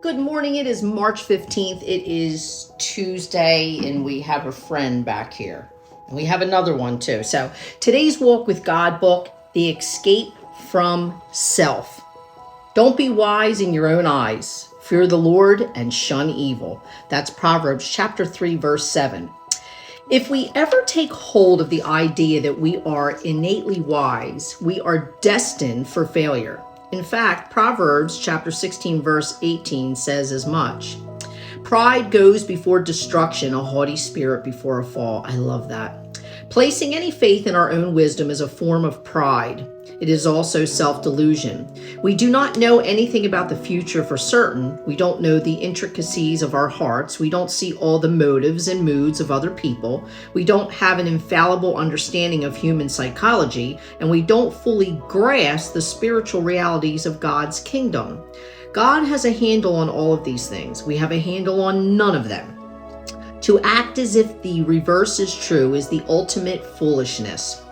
Good morning. It is March 15th. It is Tuesday, and we have a friend back here. And we have another one too. So today's Walk with God book, The Escape from Self. Don't be wise in your own eyes. Fear the Lord and shun evil. That's Proverbs chapter 3, verse 7. If we ever take hold of the idea that we are innately wise, we are destined for failure. In fact, Proverbs chapter 16, verse 18 says as much. Pride goes before destruction, a haughty spirit before a fall. I love that. Placing any faith in our own wisdom is a form of pride. It is also self-delusion. We do not know anything about the future for certain. We don't know the intricacies of our hearts. We don't see all the motives and moods of other people. We don't have an infallible understanding of human psychology, and we don't fully grasp the spiritual realities of God's kingdom. God has a handle on all of these things. We have a handle on none of them. To act as if the reverse is true is the ultimate foolishness.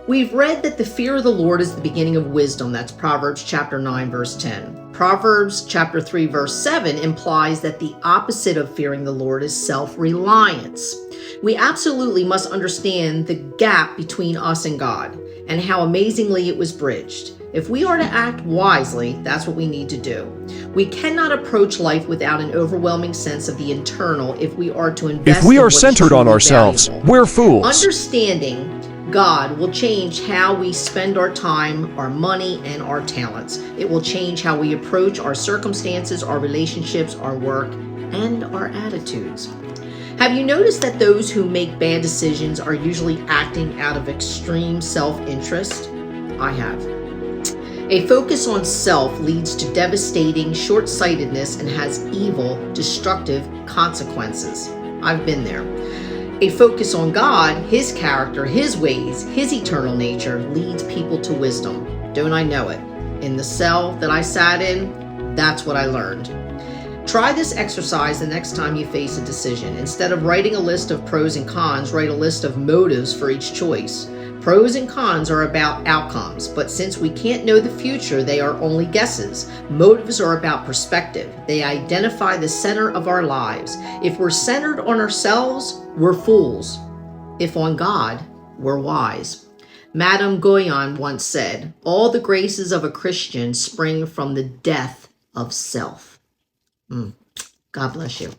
We've read that the fear of the Lord is the beginning of wisdom. That's Proverbs chapter 9, verse 10. Proverbs chapter 3, verse 7 implies that the opposite of fearing the Lord is self-reliance. We absolutely must understand the gap between us and God and how amazingly it was bridged. If we are to act wisely, that's what we need to do. We cannot approach life without an overwhelming sense of the internal if we are to invest If we in are what is centered on truly ourselves, valuable. we're fools. Understanding God will change how we spend our time, our money, and our talents. It will change how we approach our circumstances, our relationships, our work, and our attitudes. Have you noticed that those who make bad decisions are usually acting out of extreme self-interest? I have. A focus on self leads to devastating short-sightedness and has evil, destructive consequences. I've been there. A focus on God, His character, His ways, His eternal nature leads people to wisdom. Don't I know it? In the cell that I sat in, that's what I learned. Try this exercise the next time you face a decision. Instead of writing a list of pros and cons, write a list of motives for each choice. Pros and cons are about outcomes, but since we can't know the future, they are only guesses. Motives are about perspective. They identify the center of our lives. If we're centered on ourselves, we're fools. If on God, we're wise. Madame Guyon once said, all the graces of a Christian spring from the death of self. God bless you.